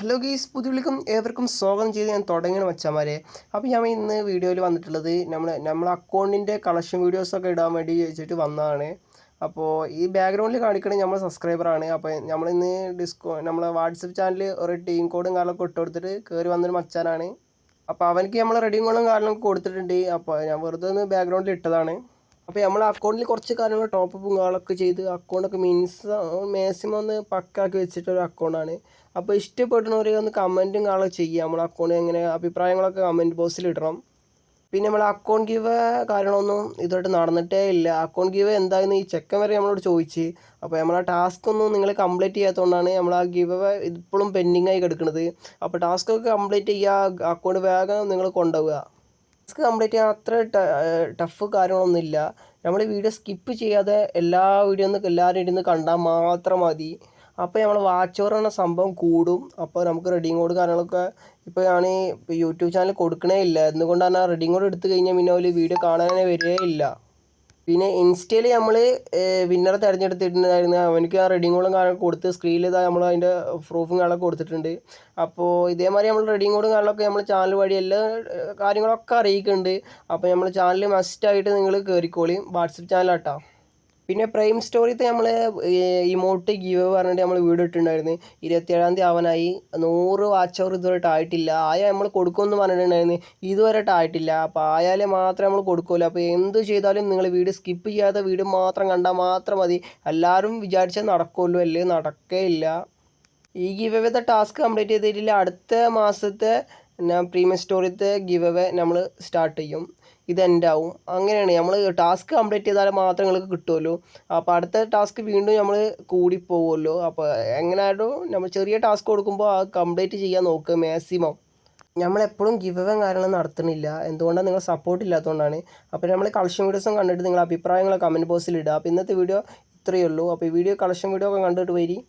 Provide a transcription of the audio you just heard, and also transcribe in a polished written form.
Hello ഗീസ് പുതിയവിളിക്കും ഏവർക്കും സ്വാഗതം ചെയ്ത് ഞാൻ തുടങ്ങിയ മച്ചാമാരെ. അപ്പോൾ ഞാൻ ഇന്ന് വീഡിയോയിൽ വന്നിട്ടുള്ളത് നമ്മളെ അക്കൗണ്ടിൻ്റെ കളക്ഷൻ വീഡിയോസൊക്കെ ഇടാൻ വേണ്ടി വെച്ചിട്ട് വന്നതാണ്. അപ്പോൾ ഈ ബാക്ക്ഗ്രൗണ്ടിൽ കാണിക്കണത് നമ്മൾ സബ്സ്ക്രൈബറാണ്. അപ്പോൾ നമ്മളിന്ന് നമ്മളെ വാട്സപ്പ് ചാനൽ ഒരു ടീം കോഡും കാര്യങ്ങളൊക്കെ ഇട്ട് കൊടുത്തിട്ട് കയറി വന്നൊരു മച്ചാനാണ്. അപ്പോൾ അവനക്ക് നമ്മൾ റെഡിയും കോഡും കാര്യങ്ങളൊക്കെ കൊടുത്തിട്ടുണ്ട്. അപ്പോൾ ഞാൻ വെറുതെ ഒന്ന് ബാക്ക്ഗ്രൗണ്ടിൽ ഇട്ടതാണ്. അപ്പോൾ നമ്മൾ അക്കൗണ്ടിൽ കുറച്ച് കാര്യങ്ങൾ ടോപ്പും കാര്യങ്ങളൊക്കെ ചെയ്ത് അക്കൗണ്ടൊക്കെ മാക്സിമം ഒന്ന് പക്കാക്കി വെച്ചിട്ടൊരു അക്കൗണ്ടാണ്. അപ്പോൾ ഇഷ്ടപ്പെടുന്നവർ ഒന്ന് കമൻറ്റും കാര്യങ്ങളൊക്കെ ചെയ്യുക. നമ്മൾ അക്കൗണ്ട് എങ്ങനെ അഭിപ്രായങ്ങളൊക്കെ കമൻറ്റ് ബോക്സിൽ ഇടണം. പിന്നെ നമ്മൾ അക്കൗണ്ട് ഗിവ് കാര്യങ്ങളൊന്നും ഇതുമായിട്ട് നടന്നിട്ടേ ഇല്ല. അക്കൗണ്ട് ഗിവ് എന്തായെന്ന് ഈ ചെക്കൻ വരെ നമ്മളോട് ചോദിച്ച്. അപ്പോൾ നമ്മൾ ആ ടാസ്ക് ഒന്നും നിങ്ങൾ കംപ്ലീറ്റ് ചെയ്യാത്തതുകൊണ്ടാണ് നമ്മൾ ആ ഗിവ് ഇപ്പോഴും പെൻഡിങ് ആയി കിടക്കുന്നത്. അപ്പോൾ ടാസ്കൊക്കെ കംപ്ലീറ്റ് ചെയ്യുക, അക്കൗണ്ട് വേഗം നിങ്ങൾ കൊണ്ടുപോവുക. ടാസ്ക് കംപ്ലീറ്റ് ചെയ്യാൻ അത്ര ടഫ് കാര്യങ്ങളൊന്നുമില്ല. നമ്മൾ വീഡിയോ സ്കിപ്പ് ചെയ്യാതെ എല്ലാവരും ഇരുന്ന് കണ്ടാൽ മാത്രം മതി. അപ്പോൾ നമ്മൾ വാച്ച് ഓവർ എന്ന സംഭവം കൂടും. അപ്പോൾ നമുക്ക് റെഡിങ് കോഡ് കാര്യങ്ങളൊക്കെ ഇപ്പോൾ ഞാൻ യൂട്യൂബ് ചാനൽ കൊടുക്കണേ ഇല്ല. എന്തുകൊണ്ടാണ് റെഡിങ് കോഡ് എടുത്തു കഴിഞ്ഞാൽ പിന്നെ ഒരു വീഡിയോ കാണാനേ വരികയേ ഇല്ല. പിന്നെ ഇൻസ്റ്റയിൽ നമ്മൾ വിന്നറെ തിരഞ്ഞെടുത്തിട്ടുണ്ടായിരുന്നു. അവനക്ക് ആ റെഡിങ് കോഡും കാര്യങ്ങളൊക്കെ കൊടുത്ത് സ്ക്രീനിൽ നമ്മൾ അതിൻ്റെ പ്രൂഫും കാര്യങ്ങളൊക്കെ കൊടുത്തിട്ടുണ്ട്. അപ്പോൾ ഇതേമാതിരി നമ്മൾ റെഡിങ് കോഡും കാര്യങ്ങളൊക്കെ നമ്മൾ ചാനൽ വഴി എല്ലാ കാര്യങ്ങളൊക്കെ അറിയിക്കുന്നുണ്ട്. അപ്പോൾ നമ്മൾ ചാനൽ മസ്റ്റായിട്ട് നിങ്ങൾ കയറിക്കോളി. വാട്സപ്പ് ചാനലാട്ടോ. പിന്നെ പ്രൈം സ്റ്റോറിത്തെ നമ്മൾ ഇമോട്ട് ഗീവ് പറഞ്ഞിട്ട് നമ്മൾ വീഡിയോ ഇട്ടിട്ടുണ്ടായിരുന്നു. 27-ാം തീയതി ആവാനായി. 100 വാച്ച് അവർ ഇതുവരെയായിട്ട് ആയിട്ടില്ല. നമ്മൾ കൊടുക്കുമെന്ന് പറഞ്ഞിട്ടുണ്ടായിരുന്നു. ഇതുവരെയായിട്ട് ആയിട്ടില്ല. അപ്പോൾ ആയാലേ മാത്രമേ നമ്മൾ കൊടുക്കുള്ളൂ. അപ്പോൾ എന്ത് ചെയ്താലും നിങ്ങൾ വീഡിയോ സ്കിപ്പ് ചെയ്യാതെ വീഡിയോ മാത്രം കണ്ടാൽ മാത്രം മതി. എല്ലാവരും വിചാരിച്ചാൽ നടക്കുമല്ലോ, അല്ലെങ്കിൽ നടക്കുകയില്ല. ഈ ഗിവ് അവേത്തെ ടാസ്ക് കംപ്ലീറ്റ് ചെയ്തിട്ടില്ല. അടുത്ത മാസത്തെ പ്രീമിയം സ്റ്റോറിത്തെ ഗിവ് അവേ നമ്മൾ സ്റ്റാർട്ട് ചെയ്യും. ഇത് എൻ്റെ ആവും. അങ്ങനെയാണ് നമ്മൾ ടാസ്ക് കംപ്ലീറ്റ് ചെയ്താൽ മാത്രമേ നിങ്ങൾക്ക് കിട്ടുമല്ലോ. അപ്പോൾ അടുത്ത ടാസ്ക് വീണ്ടും നമ്മൾ കൂടിപ്പോകുമല്ലോ. അപ്പോൾ എങ്ങനെയായിട്ടും നമ്മൾ ചെറിയ ടാസ്ക് കൊടുക്കുമ്പോൾ അത് കംപ്ലീറ്റ് ചെയ്യാൻ നോക്കുക മാക്സിമം. നമ്മളെപ്പോഴും ഗിവ് അവേ കാര്യങ്ങൾ നടത്തുന്നില്ല. എന്തുകൊണ്ടാണ് നിങ്ങൾ സപ്പോർട്ട് ഇല്ലാത്തതുകൊണ്ടാണ്. അപ്പോൾ നമ്മൾ കളക്ഷൻ വീഡിയോസും കണ്ടിട്ട് നിങ്ങളുടെ അഭിപ്രായങ്ങൾ കമൻറ്റ് ബോക്സിൽ ഇടുക. അപ്പോൾ ഇന്നത്തെ വീഡിയോ ഇത്രയേ ഉള്ളൂ. അപ്പോൾ ഈ വീഡിയോ കളക്ഷൻ വീഡിയോ ഒക്കെ കണ്ടിട്ട് വരി.